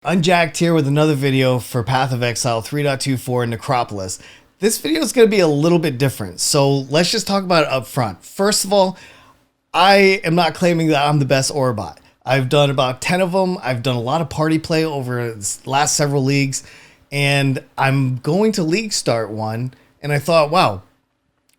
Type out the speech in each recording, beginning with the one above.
Unjacked here with another video for Path of Exile 3.24 Necropolis. This video is going to be a little bit different, so let's just talk about it up front. First of all, I am not claiming that I'm the best Aurabot. I've done about 10 of them. I've done a lot of party play over the last several leagues, and I'm going to league start one, and I thought, wow,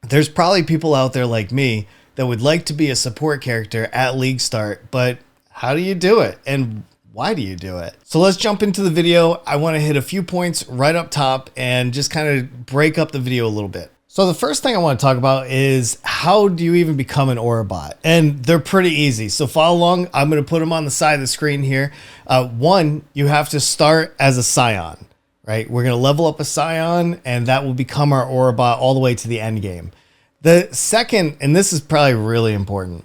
there's probably people out there like me that would like to be a support character at league start, but how do you do it? And why do you do it? So let's jump into the video. I want to hit a few points right up top and just kind of break up the video a little bit. So the first thing I want to talk about is how do you even become an Aurabot? And they're pretty easy. So follow along. I'm going to put them on the side of the screen here. One, you have to start as a Scion, right? We're going to level up a Scion and that will become our Aurabot all the way to the end game. The second, and this is probably really important,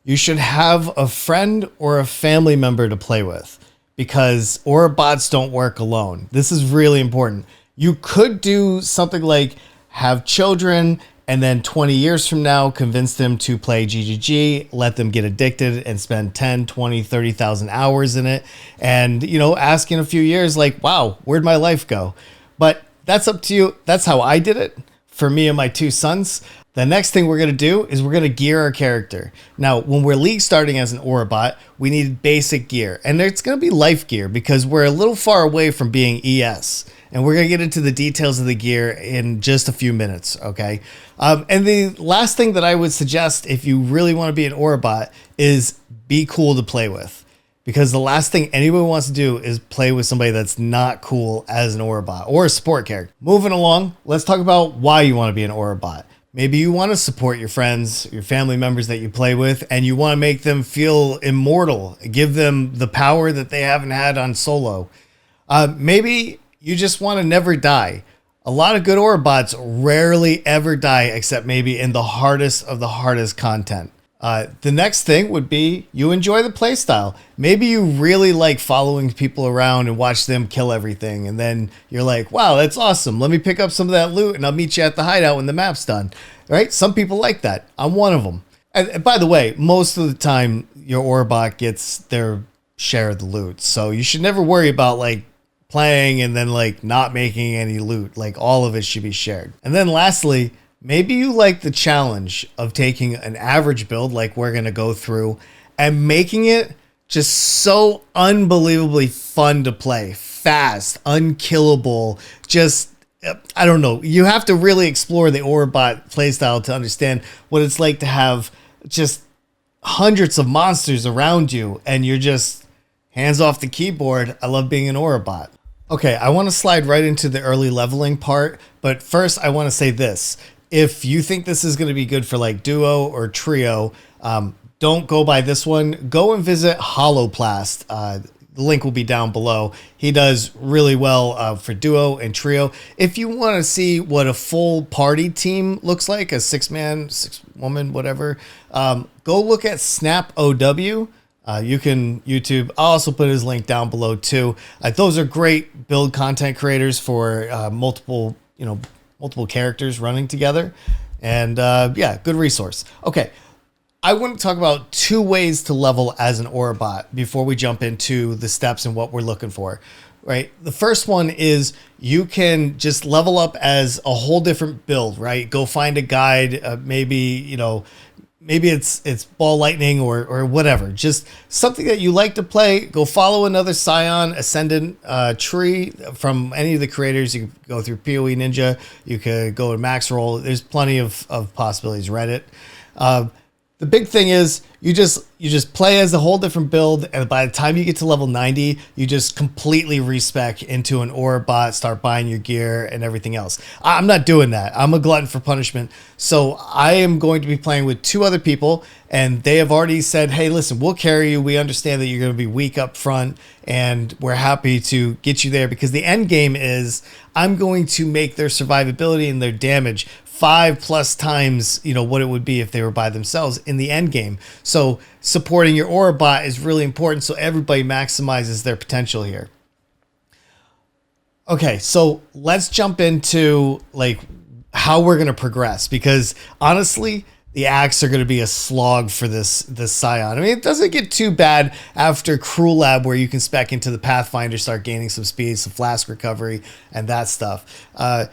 you should have a friend or a family member to play with because Aurabots don't work alone. This is really important. You could do something like have children and then 20 years from now, convince them to play GGG, let them get addicted and spend 10, 20, 30,000 hours in it. And, you know, ask in a few years like, wow, where'd my life go? But that's up to you. That's how I did it for me and my two sons. The next thing we're going to do is we're going to gear our character. Now, when we're league starting as an Aurabot, we need basic gear. And it's going to be life gear because we're a little far away from being ES. And we're going to get into the details of the gear in just a few minutes, okay? And the last thing that I would suggest if you really want to be an Aurabot is be cool to play with. Because the last thing anyone wants to do is play with somebody that's not cool as an Aurabot or a support character. Moving along, let's talk about why you want to be an Aurabot. Maybe you want to support your friends, your family members that you play with, and you want to make them feel immortal, give them the power that they haven't had on solo. Maybe you just want to never die. A lot of good Aurabots rarely ever die, except maybe in the hardest of the hardest content. The next thing would be you enjoy the playstyle. Maybe you really like following people around and watch them kill everything. And then you're like, wow, that's awesome. Let me pick up some of that loot and I'll meet you at the hideout when the map's done. Right? Some people like that. I'm one of them. And by the way, most of the time your Aurabot gets their share of the loot. So you should never worry about like playing and then like not making any loot. Like all of it should be shared. And then lastly, maybe you like the challenge of taking an average build like we're going to go through and making it just so unbelievably fun to play. Fast, unkillable, just, I don't know. You have to really explore the Aurabot playstyle to understand what it's like to have just hundreds of monsters around you and you're just hands off the keyboard. I love being an Aurabot. Okay, I want to slide right into the early leveling part, but first I want to say this. If you think this is going to be good for like duo or trio, don't go by this one. Go and visit Holoplast. The link will be down below. He does really well for duo and trio. If you want to see what a full party team looks like, a 6-man, 6-woman, whatever, go look at Snap OW. You can YouTube. I'll also put his link down below too. Those are great build content creators for multiple characters running together. And yeah, good resource. Okay, I want to talk about 2 ways to level as an Aurabot before we jump into the steps and what we're looking for, right? The first one is you can just level up as a whole different build, right? Go find a guide, maybe it's ball lightning or whatever, just something that you like to play. Go follow another Scion Ascendant tree from any of the creators. You can go through PoE Ninja. You could go to Max Roll. There's plenty of possibilities. Reddit. The big thing is you just play as a whole different build, and by the time you get to level 90, you just completely respec into an Aurabot, start buying your gear and everything else. I'm not doing that. I'm a glutton for punishment. So I am going to be playing with 2 other people, and they have already said, hey, listen, we'll carry you. We understand that you're going to be weak up front, and we're happy to get you there because the end game is I'm going to make their survivability and their damage 5+ times, what it would be if they were by themselves in the end game. So supporting your Aurabot is really important so everybody maximizes their potential here. Okay, so let's jump into like how we're going to progress because honestly, the axe are going to be a slog for this Scion. I mean, it doesn't get too bad after Cruel Lab, where you can spec into the Pathfinder, start gaining some speed, some flask recovery, and that stuff. I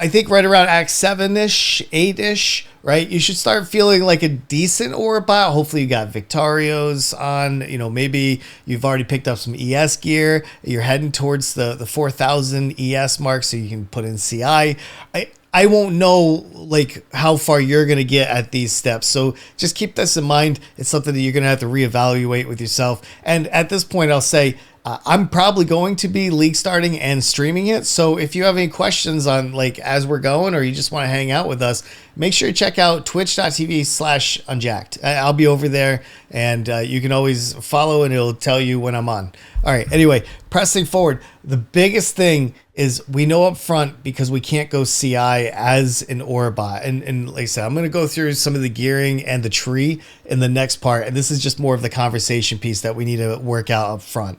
think right around Act 7-ish, 8-ish, right? You should start feeling like a decent Aurabot. Hopefully you got Victorios on, you know, maybe you've already picked up some ES gear. You're heading towards the 4,000 ES mark, so you can put in CI. I won't know like how far you're going to get at these steps. So just keep this in mind. It's something that you're going to have to reevaluate with yourself. And at this point, I'll say, I'm probably going to be league starting and streaming it. So if you have any questions on like as we're going, or you just want to hang out with us, make sure you check out twitch.tv/unjacked. I'll be over there, and you can always follow and it'll tell you when I'm on. All right. Anyway, pressing forward, the biggest thing is we know up front, because we can't go CI as an Aurabot. And like I said, I'm going to go through some of the gearing and the tree in the next part. And this is just more of the conversation piece that we need to work out up front.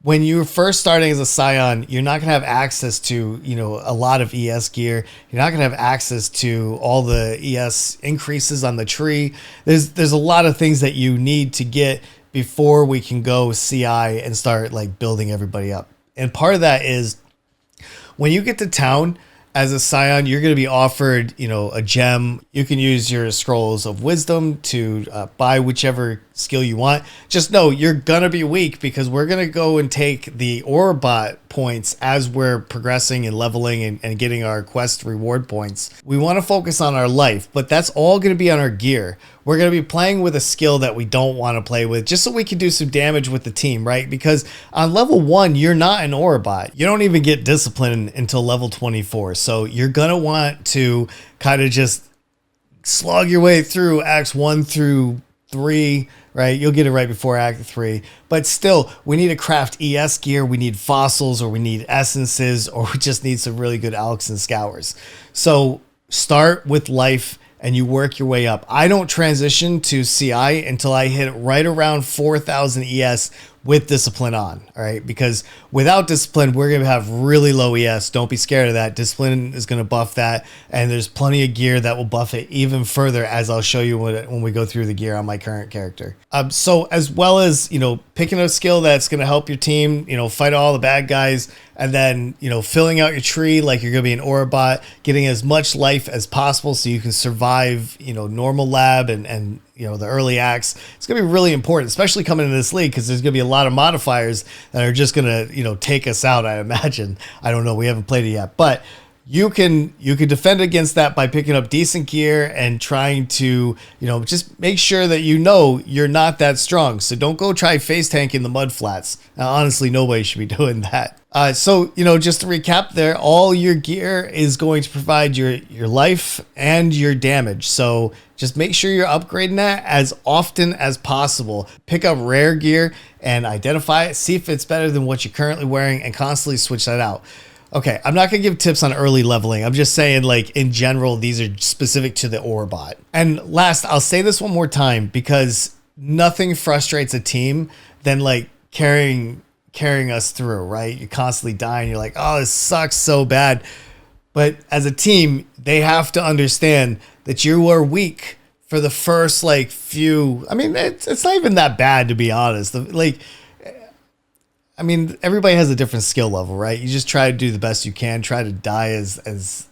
When you're first starting as a Scion, you're not going to have access to, you know, a lot of ES gear. You're not going to have access to all the ES increases on the tree. There's a lot of things that you need to get before we can go CI and start like building everybody up. And part of that is when you get to town as a Scion, you're going to be offered, you know, a gem. You can use your scrolls of wisdom to buy whichever skill you want. Just know you're going to be weak, because we're going to go and take the Aurabot points as we're progressing and leveling and getting our quest reward points. We want to focus on our life, but that's all going to be on our gear. We're going to be playing with a skill that we don't want to play with, just so we can do some damage with the team, right? Because on level 1, you're not an Aurabot. You don't even get discipline until level 24. So you're going to want to kind of just slog your way through Acts 1 through 3, right? You'll get it right before Act 3. But still, we need to craft ES gear. We need fossils, or we need essences, or we just need some really good alks and scours. So start with life and you work your way up. I don't transition to CI until I hit right around 4,000 ES with discipline on, all right? Because without discipline, we're going to have really low ES. Don't be scared of that. Discipline is going to buff that, and there's plenty of gear that will buff it even further, as I'll show you when we go through the gear on my current character. So as well as, you know, picking a skill that's going to help your team, you know, fight all the bad guys, and then, you know, filling out your tree like you're going to be an Aurabot, getting as much life as possible so you can survive, you know, normal lab and you know, the early acts. It's going to be really important, especially coming into this league, because there's going to be a lot of modifiers that are just going to, you know, take us out, I imagine. I don't know. We haven't played it yet, but you can defend against that by picking up decent gear and trying to, you know, just make sure that you know you're not that strong. So don't go try face tanking the mud flats. Now, honestly, nobody should be doing that. So, you know, just to recap there, all your gear is going to provide your life and your damage. So just make sure you're upgrading that as often as possible. Pick up rare gear and identify it. See if it's better than what you're currently wearing, and constantly switch that out. Okay, I'm not going to give tips on early leveling. I'm just saying, like, in general, these are specific to the Aurabot. And last, I'll say this one more time, because nothing frustrates a team than, like, carrying us through, right? You're constantly dying. You're like, oh, this sucks so bad. But as a team, they have to understand that you are weak for the first, like, few. I mean, it's not even that bad, to be honest. Like, I mean, everybody has a different skill level, right? You just try to do the best you can. Try to die as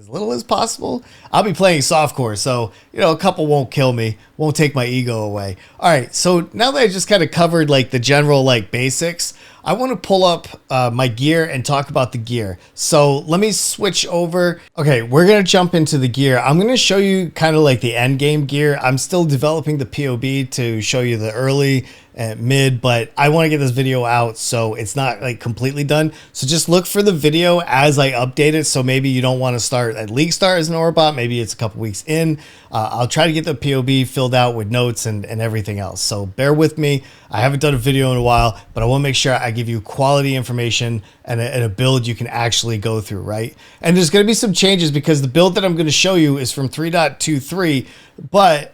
little as possible. I'll be playing softcore, so, you know, a couple won't kill me, won't take my ego away. All right, so now that I just kind of covered, like, the general, like, basics, I want to pull up my gear and talk about the gear. So let me switch over. Okay, we're going to jump into the gear. I'm going to show you kind of like the end game gear. I'm still developing the POB to show you the early and mid, but I want to get this video out so it's not like completely done. So just look for the video as I update it. So maybe you don't want to start at League Start as an Aurabot. Maybe it's a couple weeks in. I'll try to get the POB filled out with notes and everything else. So bear with me. I haven't done a video in a while, but I want to make sure I give you quality information and a build you can actually go through, right? And there's going to be some changes because the build that I'm going to show you is from 3.23, but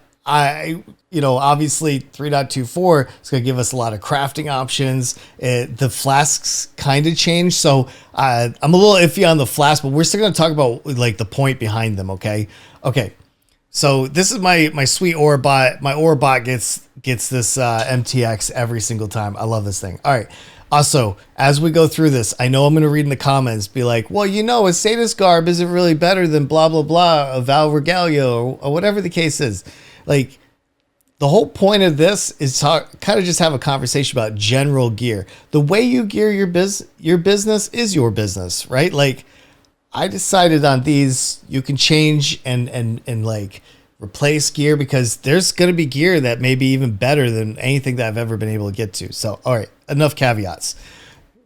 you know, obviously 3.24 is going to give us a lot of crafting options. The flasks kind of changed, so I'm a little iffy on the flask, but we're still going to talk about like the point behind them, okay? Okay, So this is my sweet Aurabot. My Aurabot gets this MTX every single time. I love this thing. All right. Also, as we go through this, I know I'm going to read in the comments, be like, well, you know, a Sadist Garb isn't really better than blah, blah, blah, a Val Regalia, or whatever the case is. Like, the whole point of this is to kind of just have a conversation about general gear. The way you gear your business is your business, right? Like, I decided on these. You can change and like replace gear, because there's going to be gear that may be even better than anything that I've ever been able to get to. So, all right, enough caveats.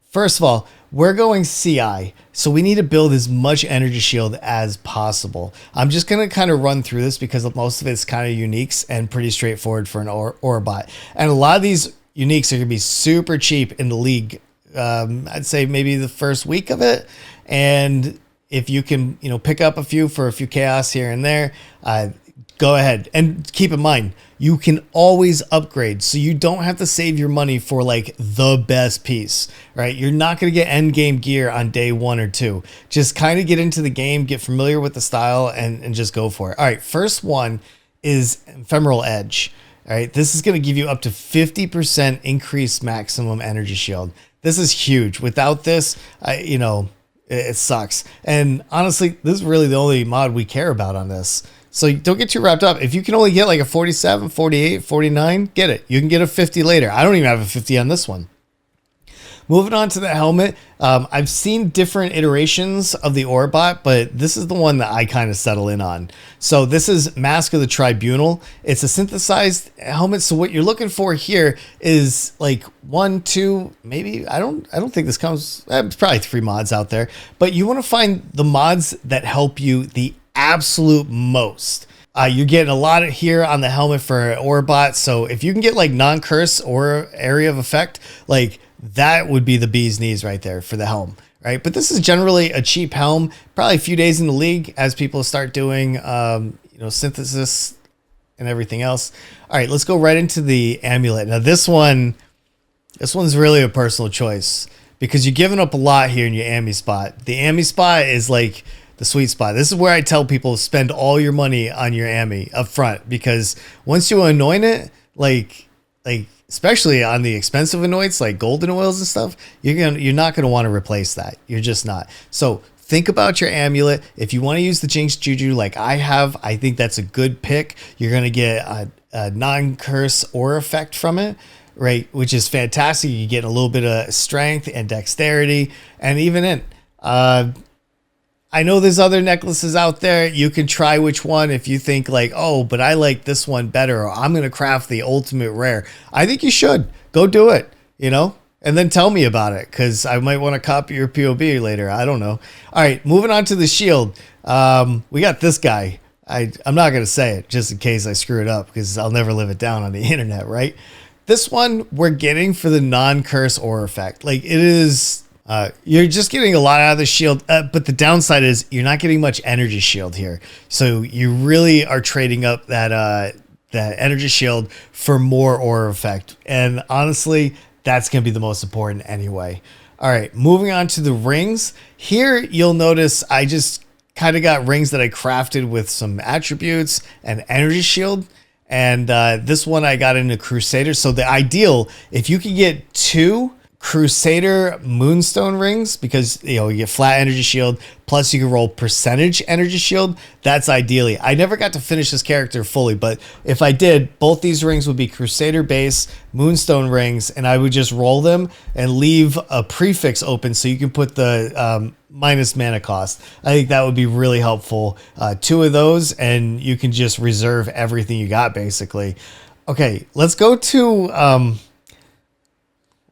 First of all, we're going CI, so we need to build as much energy shield as possible. I'm just going to kind of run through this because most of it's kind of uniques and pretty straightforward for an Aurabot. And a lot of these uniques are going to be super cheap in the league. I'd say maybe the first week of it. And if you can, you know, pick up a few for a few chaos here and there, go ahead. And keep in mind, you can always upgrade, so you don't have to save your money for like the best piece, right? You're not going to get end game gear on day 1 or 2. Just kind of get into the game, get familiar with the style, and just go for it. All right, first one is Ephemeral Edge. All right, this is going to give you up to 50% increased maximum energy shield. This is huge. Without this, you know, it sucks. And honestly, this is really the only mod we care about on this. So don't get too wrapped up. If you can only get like a 47, 48, 49, get it. You can get a 50 later. I don't even have a 50 on this one. Moving on to the helmet. I've seen different iterations of the Aurabot, but this is the one that I kind of settle in on. So this is Mask of the Tribunal. It's a synthesized helmet. So what you're looking for here is like 1, 2, maybe, I don't think this comes, it's probably 3 mods out there, but you want to find the mods that help you the absolute most. You're getting a lot of here on the helmet for Aurabot. So if you can get like non-curse or area of effect, like that would be the bee's knees right there for the helm, right? But this is generally a cheap helm, probably a few days in the league as people start doing, you know, synthesis and everything else. All right, let's go right into the amulet. Now this one's really a personal choice because you're giving up a lot here in your Ami spot. The Ami spot is like the sweet spot. This is where I tell people spend all your money on your Ami up front, because once you anoint it, like especially on the expensive anoints like golden oils and stuff, you're not going to want to replace that. You're just not. So think about your amulet. If you want to use the Jinx Juju like I have, I think that's a good pick. You're going to get a non-curse aura effect from it, right? Which is fantastic. You get a little bit of strength and dexterity, and even in I know there's other necklaces out there. You can try which one if you think like, oh, but I like this one better, or I'm going to craft the ultimate rare. I think you should. Go do it, you know, and then tell me about it, because I might want to copy your POB later. I don't know. All right, moving on to the shield. We got this guy. I'm not going to say it just in case I screw it up, because I'll never live it down on the internet, right? This one we're getting for the non-curse aura effect. Like it is... you're just getting a lot out of the shield, but the downside is you're not getting much energy shield here. So you really are trading up that energy shield for more aura effect. And honestly, that's going to be the most important anyway. All right, moving on to the rings. Here, you'll notice I just kind of got rings that I crafted with some attributes and energy shield. And this one I got into Crusader. So the ideal, if you can get 2 Crusader Moonstone rings, because you know you get flat energy shield plus you can roll percentage energy shield, that's ideally. I never got to finish this character fully, but if I did, both these rings would be Crusader base Moonstone rings, and I would just roll them and leave a prefix open so you can put the minus mana cost. I think that would be really helpful. 2 of those and you can just reserve everything you got basically. Okay, let's go to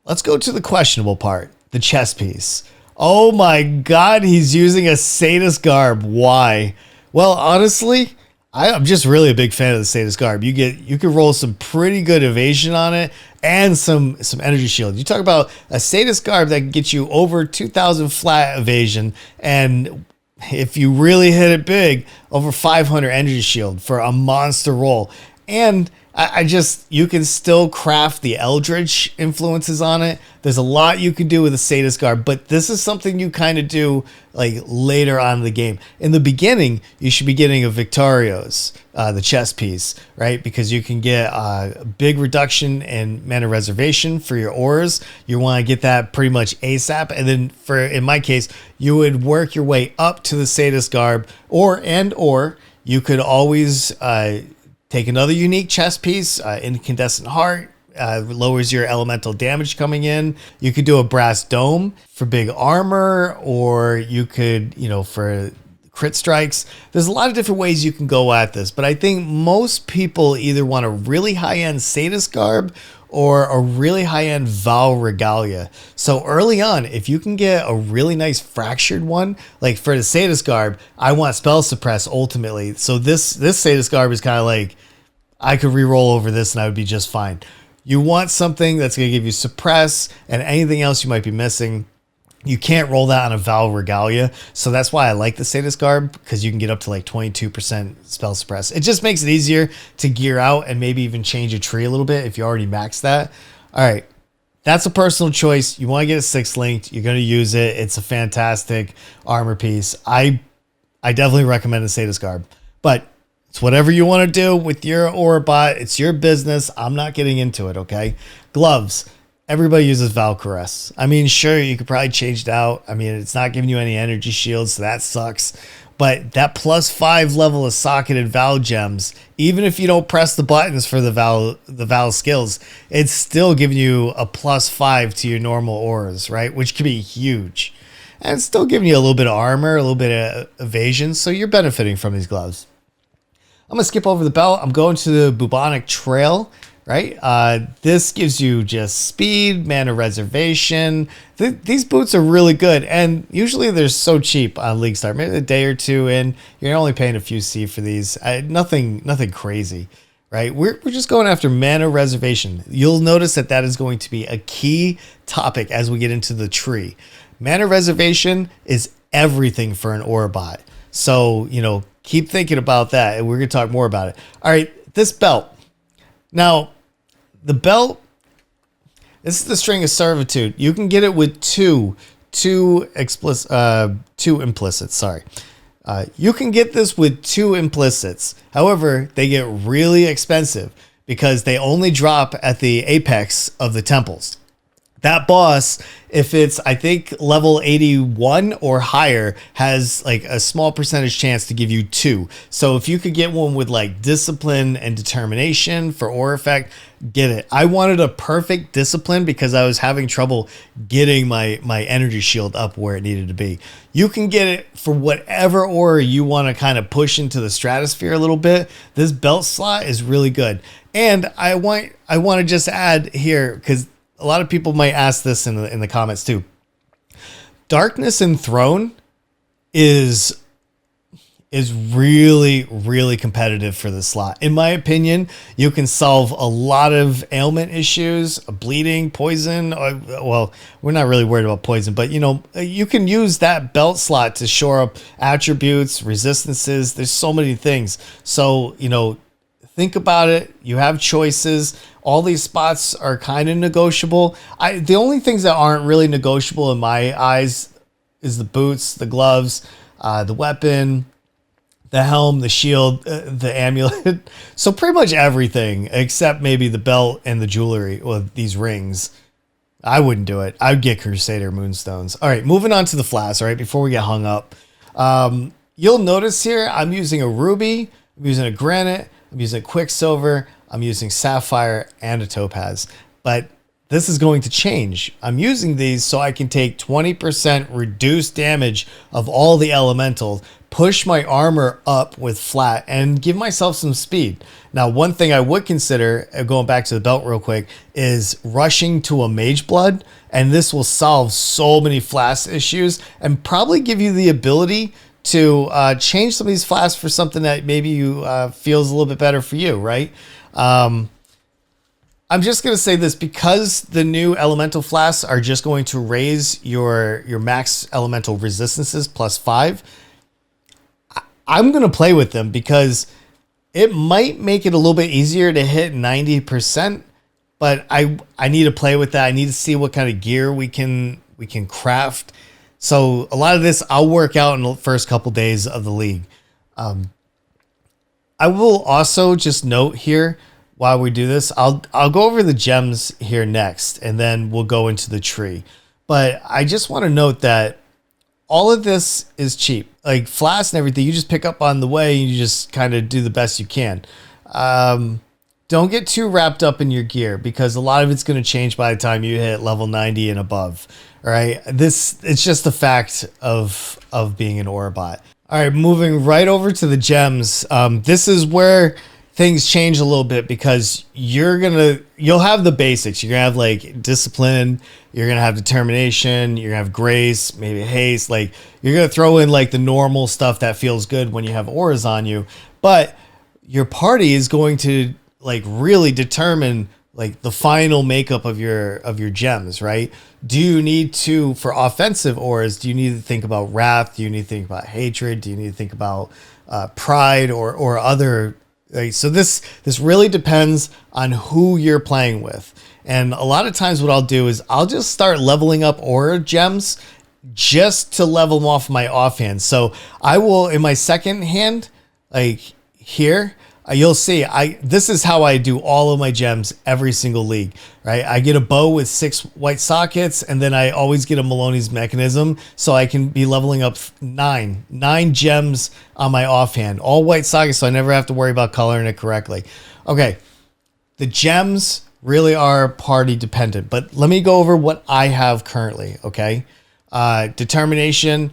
the questionable part, the chest piece. Oh my God, he's using a Sadist Garb. Why? Well, honestly, I'm just really a big fan of the Sadist Garb. You can roll some pretty good evasion on it and some energy shield. You talk about a Sadist Garb that can get you over 2,000 flat evasion, and if you really hit it big, over 500 energy shield for a monster roll. And I just, you can still craft the Eldritch influences on it. There's a lot you can do with a Sadist Garb, but this is something you kind of do like later on in the game. In the beginning, you should be getting a Victorios, the chest piece, right? Because you can get a big reduction in mana reservation for your auras. You want to get that pretty much ASAP. And then for, in my case, you would work your way up to the Sadist Garb, or you could always take another unique chest piece, Incandescent Heart, lowers your elemental damage coming in. You could do a Brass Dome for big armor, or you could, for crit strikes. There's a lot of different ways you can go at this, but I think most people either want a really high-end Sadist Garb or a really high-end Val Regalia. So early on, if you can get a really nice fractured one, like for the Sadist Garb, I want Spell Suppress ultimately. So this Sadist Garb is kind of like, I could re-roll over this and I would be just fine. You want something that's going to give you Suppress and anything else you might be missing. You can't roll that on a Val Regalia. So that's why I like the Sadist Garb, because you can get up to like 22% Spell Suppress. It just makes it easier to gear out and maybe even change a tree a little bit if you already maxed that. All right. That's a personal choice. You want to get a 6-linked. You're going to use it. It's a fantastic armor piece. I definitely recommend the Sadist Garb. But it's whatever you want to do with your Aurabot. It's your business. I'm not getting into it, okay? Gloves. Everybody uses Val Caress. I mean, sure, you could probably change it out. I mean, it's not giving you any energy shields, so that sucks. But that +5 level of socketed Val gems, even if you don't press the buttons for the Val skills, it's still giving you a +5 to your normal auras, right? Which can be huge. And it's still giving you a little bit of armor, a little bit of evasion, so you're benefiting from these gloves. I'm going to skip over the belt. I'm going to the Bubonic Trail, right? This gives you just speed, mana reservation. These boots are really good, and usually they're so cheap on League Start. Maybe a day or two in, you're only paying a few C for these. Nothing crazy, right? We're just going after mana reservation. You'll notice that is going to be a key topic as we get into the tree. Mana reservation is everything for an Aurabot. So, keep thinking about that, and we're going to talk more about it. All right, this belt. Now, the belt, this is the String of Servitude. You can get it with two implicits. Sorry. You can get this with 2 implicits. However, they get really expensive because they only drop at the apex of the temples. That boss, if it's, I think, level 81 or higher, has like a small percentage chance to give you 2. So if you could get one with like Discipline and Determination for Aura Effect, get it. I wanted a perfect Discipline because I was having trouble getting my energy shield up where it needed to be. You can get it for whatever aura you want to kind of push into the stratosphere a little bit. This belt slot is really good. And I want to just add here, because a lot of people might ask this in the comments too. Darkness Enthroned is really competitive for this slot. In my opinion, you can solve a lot of ailment issues, bleeding, poison. Well, we're not really worried about poison, but you can use that belt slot to shore up attributes, resistances. There's so many things. So, think about it. You have choices. All these spots are kind of negotiable. The only things that aren't really negotiable in my eyes is the boots, the gloves, the weapon, the helm, the shield, the amulet. So pretty much everything except maybe the belt and the jewelry, or these rings. I wouldn't do it. I'd get Crusader Moonstones. All right, moving on to the flasks, all right, before we get hung up. You'll notice here I'm using a ruby, I'm using a granite, I'm using Quicksilver, I'm using Sapphire, and a Topaz. But this is going to change. I'm using these so I can take 20% reduced damage of all the elementals, push my armor up with flat, and give myself some speed. Now, one thing I would consider, going back to the belt real quick, is rushing to a Mage Blood, and this will solve so many flask issues and probably give you the ability to change some of these flasks for something that maybe you feels a little bit better for you, right? I'm just going to say this, because the new elemental flasks are just going to raise your max elemental resistances +5. I'm going to play with them because it might make it a little bit easier to hit 90%, but I need to play with that. I need to see what kind of gear we can craft. So a lot of this I'll work out in the first couple days of the league. I will also just note here while we do this, I'll go over the gems here next, and then we'll go into the tree. But I just want to note that all of this is cheap. Like flasks and everything, you just pick up on the way and you just kind of do the best you can. Don't get too wrapped up in your gear because a lot of it's going to change by the time you hit level 90 and above. All right. It's just the fact of being an Aurabot. All right. Moving right over to the gems. This is where things change a little bit because you'll have the basics. You're gonna have like discipline, you're gonna have determination, you're gonna have grace, maybe haste. Like you're gonna throw in like the normal stuff that feels good when you have auras on you. But your party is going to like really determine like the final makeup of your gems, right? Do you need to, for offensive auras, do you need to think about wrath? Do you need to think about hatred? Do you need to think about pride or other? Like, so this really depends on who you're playing with. And a lot of times what I'll do is I'll just start leveling up aura gems just to level them off my offhand. So I will, in my second hand, like here, you'll see this is how I do all of my gems every single league, right? I get a bow with 6 white sockets, and then I always get a Maloney's mechanism, so I can be leveling up 9 gems on my offhand, all white sockets, so I never have to worry about coloring it correctly. Okay, the gems really are party dependent, but let me go over what I have currently. Okay, determination.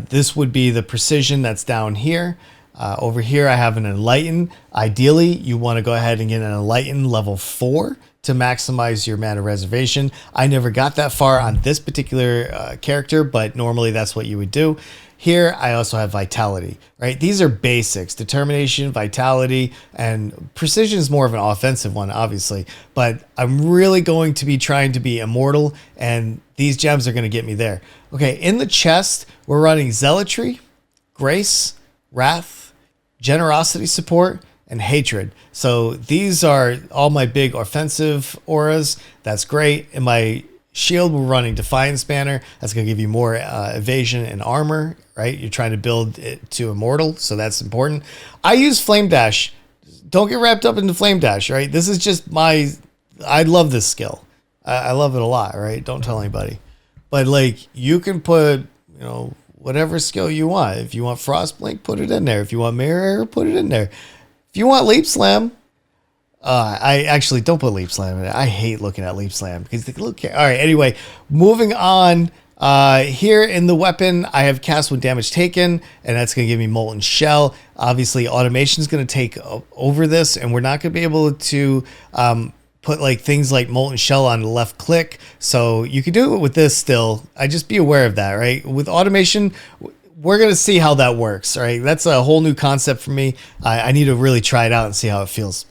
This would be the precision that's down here. Over here, I have an Enlighten. Ideally, you want to go ahead and get an Enlighten level 4 to maximize your mana reservation. I never got that far on this particular character, but normally that's what you would do. Here, I also have Vitality, right? These are basics: determination, vitality, and precision is more of an offensive one, obviously. But I'm really going to be trying to be immortal, and these gems are going to get me there. Okay, in the chest, we're running Zealotry, Grace, Wrath, Generosity support, and hatred. So these are all my big offensive auras. That's great. In my shield, we're running Defiance Banner. That's going to give you more evasion and armor, right? You're trying to build it to immortal, so that's important. I use Flame Dash. Don't get wrapped up into Flame Dash, right? This is just I love this skill. I love it a lot, right? Don't tell anybody. But like, you can put, whatever skill you want. If you want Frost Blink, put it in there. If you want Mirror, put it in there. If you want Leap Slam, I actually don't put Leap Slam in it. I hate looking at Leap Slam because they look. All right. Anyway, moving on. Here in the weapon, I have cast when damage taken, and that's going to give me Molten Shell. Obviously, automation is going to take over this, and we're not going to be able to put like things like Molten Shell on the left click. So you can do it with this still. I just be aware of that, right? With automation, we're going to see how that works, right? That's a whole new concept for me. I need to really try it out and see how it feels.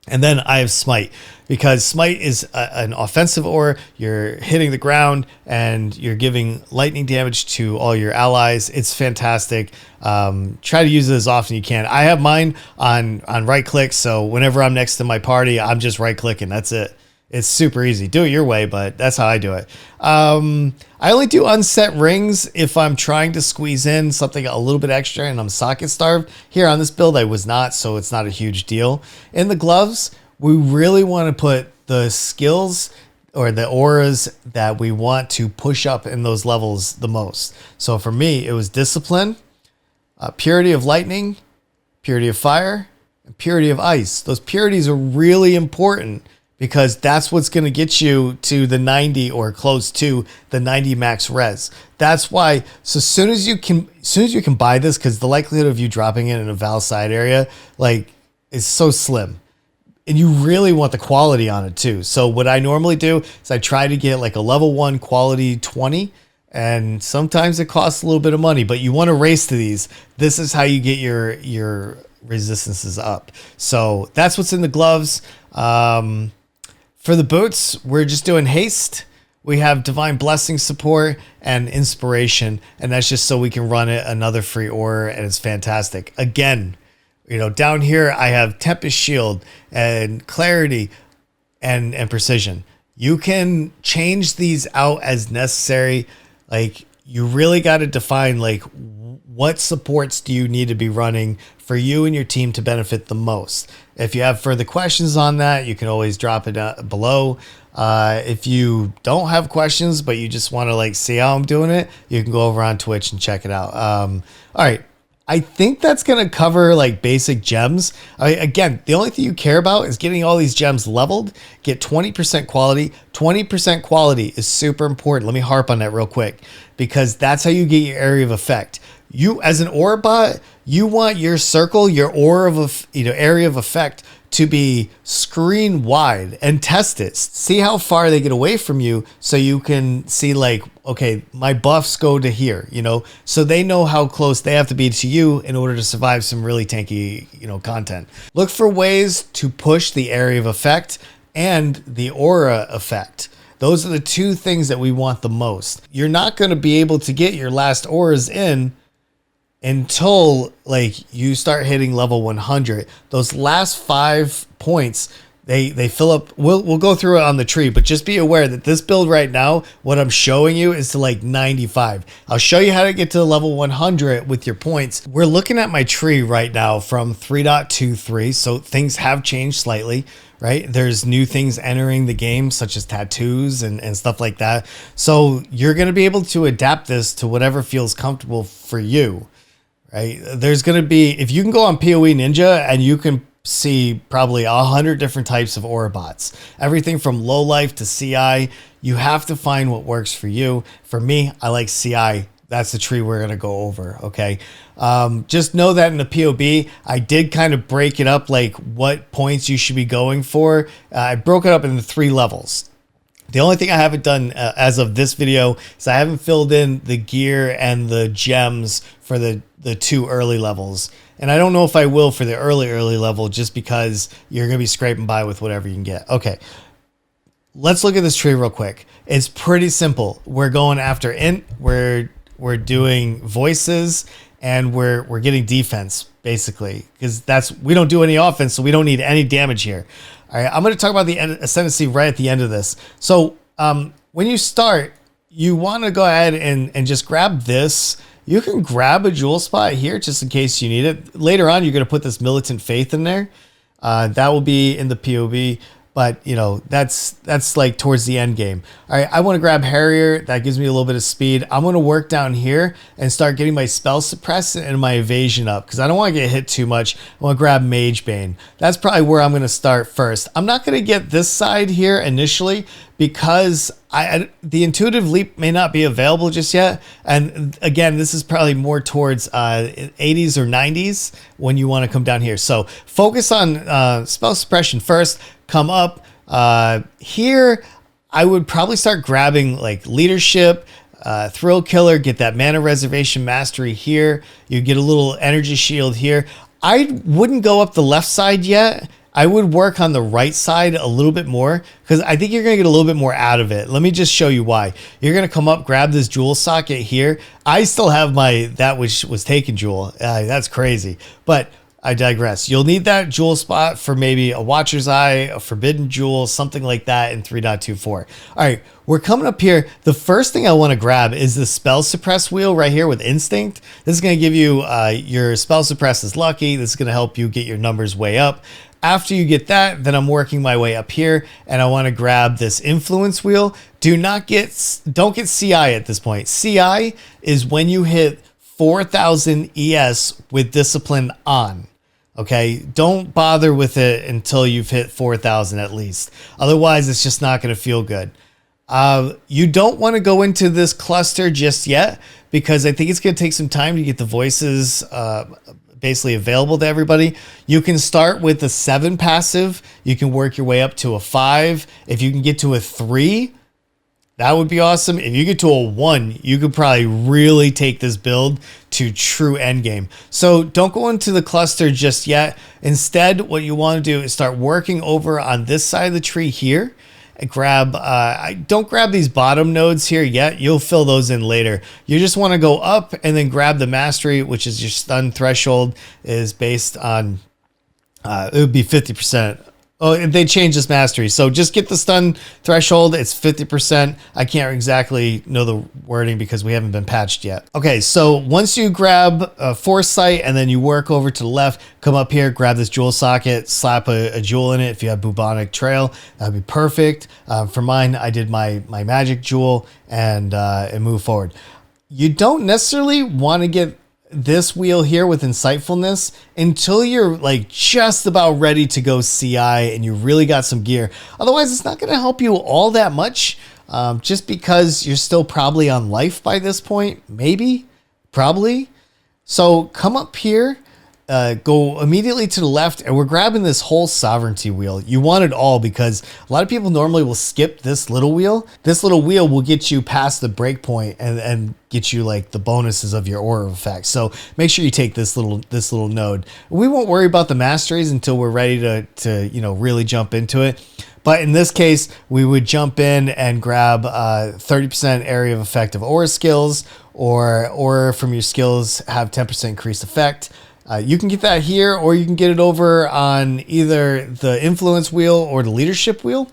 And then I have Smite, because Smite is an offensive aura. You're hitting the ground and you're giving lightning damage to all your allies. It's fantastic. Try to use it as often as you can. I have mine on right click, so whenever I'm next to my party, I'm just right clicking. That's it. It's super easy. Do it your way, but that's how I do it. I only do unset rings if I'm trying to squeeze in something a little bit extra and I'm socket starved. Here on this build, I was not, so it's not a huge deal. In the gloves, we really want to put the skills or the auras that we want to push up in those levels the most. So for me, it was Discipline, Purity of Lightning, Purity of Fire, and Purity of Ice. Those purities are really important, because that's what's going to get you to the 90 or close to the 90 max res. That's why, so as soon as you can buy this, because the likelihood of you dropping it in a Val side area, like, is so slim. And you really want the quality on it too. So what I normally do is I try to get like a level 1 quality 20, and sometimes it costs a little bit of money, but you want to race to these. This is how you get your resistances up. So that's what's in the gloves. For the boots, we're just doing haste. We have Divine Blessing support and inspiration, and that's just so we can run it another free aura, and it's fantastic. Again, You know, down here I have Tempest Shield and Clarity and Precision. You can change these out as necessary. Like, you really got to define like what supports do you need to be running for you and your team to benefit the most. If you have further questions on that, you can always drop it below. If you don't have questions, but you just want to like see how I'm doing it, you can go over on Twitch and check it out. All right. I think that's going to cover like basic gems. Again, the only thing you care about is getting all these gems leveled, get 20% quality. 20% quality is super important. Let me harp on that real quick, because that's how you get your area of effect. You, as an Aurabot, you want your circle, your aura of, area of effect to be screen wide, and test it. See how far they get away from you, so you can see like, okay, my buffs go to here, so they know how close they have to be to you in order to survive some really tanky, content. Look for ways to push the area of effect and the aura effect. Those are the two things that we want the most. You're not going to be able to get your last auras in until like you start hitting level 100. Those last 5 points, they fill up. We'll go through it on the tree, but just be aware that this build right now, what I'm showing you is to like 95. I'll show you how to get to level 100 with your points. We're looking at my tree right now from 3.23, so things have changed slightly, right? There's new things entering the game, such as tattoos and stuff like that. So you're going to be able to adapt this to whatever feels comfortable for you. Right? There's going to be, if you can go on PoE Ninja and you can see probably 100 different types of Aurabots, everything from low life to CI, you have to find what works for you. For me, I like CI. That's the tree we're going to go over. Okay. Just know that in the POB, I did kind of break it up, like what points you should be going for. I broke it up into 3 levels. The only thing I haven't done as of this video is I haven't filled in the gear and the gems for the 2 early levels. And I don't know if I will for the early level, just because you're going to be scraping by with whatever you can get. Okay, let's look at this tree real quick. It's pretty simple. We're going after int, we're doing voices, and we're getting defense, basically, because we don't do any offense, so we don't need any damage here. All right, I'm going to talk about the ascendancy right at the end of this. So when you start, you want to go ahead and just grab this. You can grab a jewel spot here just in case you need it. Later on, you're going to put this Militant Faith in there. That will be in the POB. But, that's like towards the end game. All right, I want to grab Harrier. That gives me a little bit of speed. I'm going to work down here and start getting my spell suppress and my evasion up, because I don't want to get hit too much. I want to grab Mage Bane. That's probably where I'm going to start first. I'm not going to get this side here initially, because the intuitive leap may not be available just yet. And again, this is probably more towards 80s or 90s when you want to come down here. So focus on spell suppression first. Come up here. I would probably start grabbing like leadership, thrill killer, get that mana reservation mastery here. You get a little energy shield here. I wouldn't go up the left side yet. I would work on the right side a little bit more, because I think you're going to get a little bit more out of it. Let me just show you why. You're going to come up, grab this jewel socket here. I still have that which was taken jewel. That's crazy. But I digress. You'll need that jewel spot for maybe a Watcher's Eye, a Forbidden Jewel, something like that in 3.24. All right, we're coming up here. The first thing I want to grab is the Spell Suppress wheel right here with Instinct. This is going to give you your Spell Suppress is lucky. This is going to help you get your numbers way up. After you get that, then I'm working my way up here, and I want to grab this Influence wheel. Don't get CI at this point. CI is when you hit 4,000 ES with Discipline on. Okay, don't bother with it until you've hit 4,000 at least. Otherwise, it's just not going to feel good. You don't want to go into this cluster just yet, because I think it's going to take some time to get the voices basically available to everybody. You can start with a 7 passive. You can work your way up to a 5. If you can get to a 3, that would be awesome. If you get to a 1, you could probably really take this build to true endgame. So don't go into the cluster just yet. Instead, what you want to do is start working over on this side of the tree here. grab, don't grab these bottom nodes here yet. You'll fill those in later. You just want to go up and then grab the mastery, which is your stun threshold is based on, it would be 50%. Oh, they changed this mastery. So just get the stun threshold. It's 50%. I can't exactly know the wording because we haven't been patched yet. Okay, so once you grab Foresight and then you work over to the left, come up here, grab this jewel socket, slap a jewel in it. If you have bubonic trail, that'd be perfect. For mine, I did my magic jewel and move forward. You don't necessarily want to get this wheel here with insightfulness until you're like just about ready to go CI and you really got some gear. Otherwise, it's not going to help you all that much, just because you're still probably on life by this point. Maybe, probably. So come up here, go immediately to the left, and we're grabbing this whole sovereignty wheel. You want it all because a lot of people normally will skip this little wheel. This little wheel will get you past the breakpoint and get you like the bonuses of your aura effect. So make sure you take this little node. We won't worry about the masteries until we're ready to really jump into it. But in this case, we would jump in and grab 30% area of effect of aura skills, or from your skills have 10% increased effect. You can get that here, or you can get it over on either the influence wheel or the leadership wheel.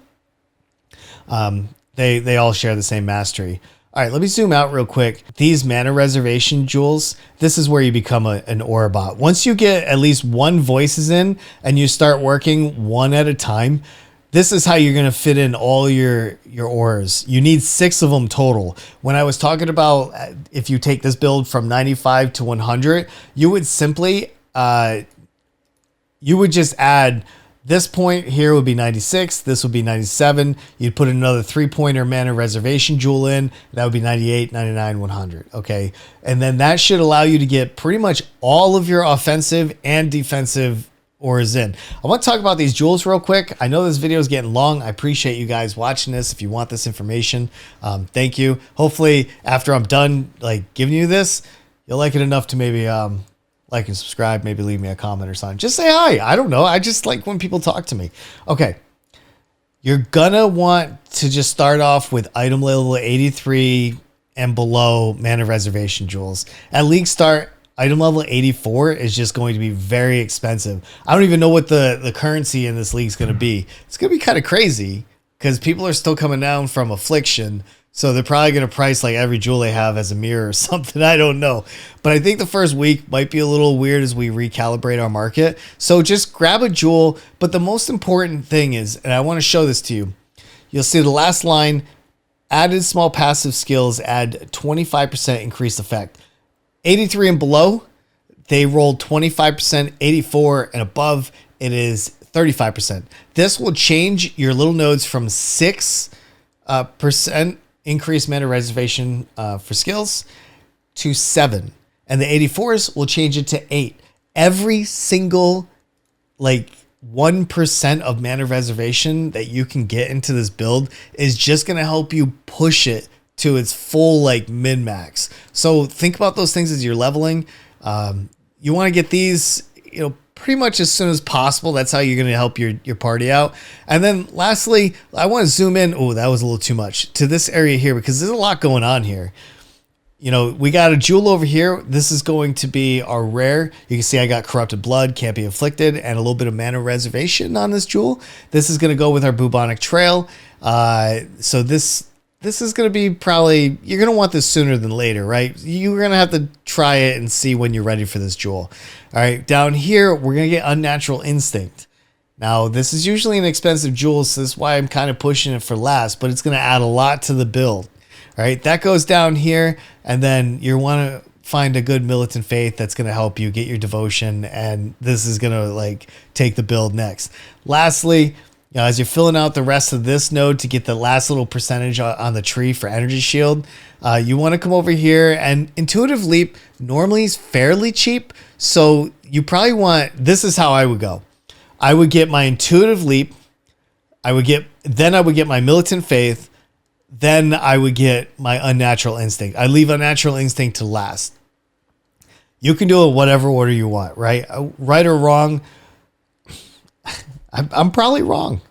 They all share the same mastery. All right, let me zoom out real quick. These mana reservation jewels, this is where you become an Aurabot. Once you get at least one voices in and you start working one at a time, this is how you're going to fit in all your auras. You need 6 of them total. When I was talking about if you take this build from 95 to 100, you would simply, you would just add this point here would be 96. This would be 97. You'd put another 3-pointer mana reservation jewel in. That would be 98, 99, 100. Okay. And then that should allow you to get pretty much all of your offensive and defensive auras in. I want to talk about these jewels real quick. I know this video is getting long. I appreciate you guys watching this. If you want this information, thank you. Hopefully after I'm done like giving you this, you'll like it enough to maybe like and subscribe, maybe leave me a comment or something. Just say hi. I don't know. I just like when people talk to me. Okay. You're gonna want to just start off with item level 83 and below mana reservation jewels. At League Start, item level 84 is just going to be very expensive. I don't even know what the currency in this league is going to be. It's going to be kind of crazy because people are still coming down from Affliction. So they're probably going to price like every jewel they have as a mirror or something. I don't know. But I think the first week might be a little weird as we recalibrate our market. So just grab a jewel. But the most important thing is, and I want to show this to you, you'll see the last line, added small passive skills, add 25% increased effect. 83 and below, they rolled 25%, 84 and above, it is 35%. This will change your little nodes from 6% increased mana reservation for skills to 7. And the 84s will change it to 8. Every single like 1% of mana reservation that you can get into this build is just going to help you push it to its full like min max. So think about those things as you're leveling. You want to get these, pretty much as soon as possible. That's how you're going to help your party out. And then lastly, I want to zoom in. Oh, that was a little too much to this area here because there's a lot going on here. We got a jewel over here. This is going to be our rare. You can see I got corrupted blood, can't be inflicted, and a little bit of mana reservation on this jewel. This is going to go with our bubonic trail. So this is going to be probably, you're going to want this sooner than later, right? You're going to have to try it and see when you're ready for this jewel. All right, down here, we're going to get Unnatural Instinct. Now, this is usually an expensive jewel, so this is why I'm kind of pushing it for last, but it's going to add a lot to the build. All right, that goes down here, and then you want to find a good militant faith that's going to help you get your devotion, and this is going to like take the build next. Lastly, as you're filling out the rest of this node to get the last little percentage on the tree for energy shield, you want to come over here, and Intuitive Leap normally is fairly cheap. So you probably want, this is how I would go. I would get my Intuitive Leap. Then I would get my Militant Faith. Then I would get my Unnatural Instinct. I leave Unnatural Instinct to last. You can do it whatever order you want, right? Right or wrong. I'm probably wrong.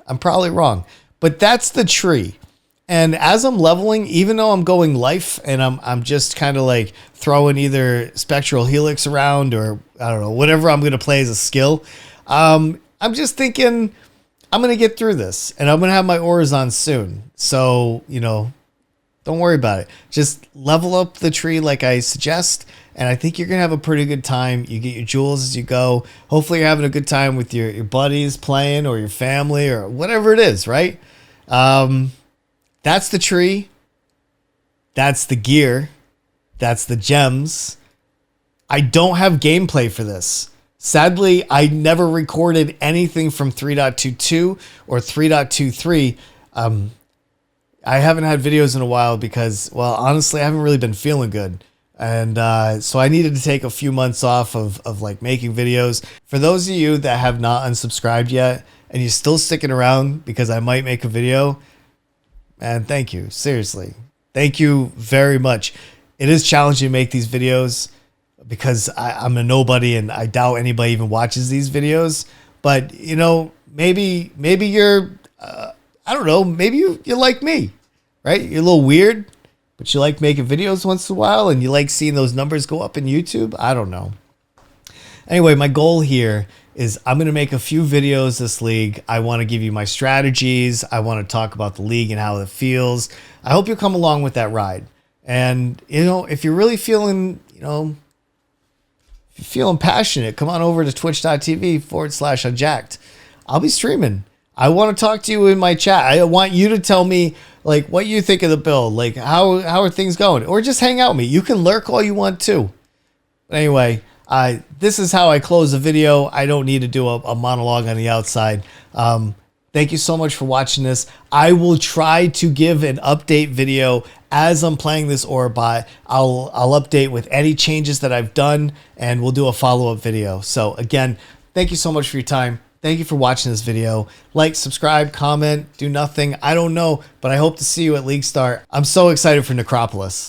But that's the tree. And as I'm leveling, even though I'm going life and I'm just kind of like throwing either Spectral Helix around or I don't know, whatever I'm going to play as a skill, I'm just thinking I'm going to get through this and I'm going to have my auras on soon. So, you know, don't worry about it. Just level up the tree like I suggest. And I think you're going to have a pretty good time. You get your jewels as you go. Hopefully you're having a good time with your buddies playing or your family or whatever it is, right? That's the tree. That's the gear. That's the gems. I don't have gameplay for this. Sadly, I never recorded anything from 3.22 or 3.23. I haven't had videos in a while because, well, honestly, I haven't really been feeling good. And so I needed to take a few months off of like making videos. For those of you that have not unsubscribed yet and you're still sticking around because I might make a video, and thank you. Seriously. Thank you very much. It is challenging to make these videos because I'm a nobody and I doubt anybody even watches these videos. But, you know, maybe you're, I don't know, maybe you like me, right? You're a little weird, but you like making videos once in a while and you like seeing those numbers go up in YouTube. I don't know. Anyway, my goal here is I'm going to make a few videos this league. I want to give you my strategies. I want to talk about the league and how it feels. I hope you'll come along with that ride. And, you know, if you're really feeling, you know, if you're feeling passionate, come on over to twitch.tv/unjacked. I'll be streaming. I want to talk to you in my chat. I want you to tell me, like, what you think of the build. Like, how are things going? Or just hang out with me. You can lurk all you want too. But anyway, this is how I close the video. I don't need to do a monologue on the outside. Thank you so much for watching this. I will try to give an update video as I'm playing this Aurabot. I'll update with any changes that I've done, and we'll do a follow-up video. So again, thank you so much for your time. Thank you for watching this video. Like, subscribe, comment, do nothing. I don't know, but I hope to see you at League Start. I'm so excited for Necropolis.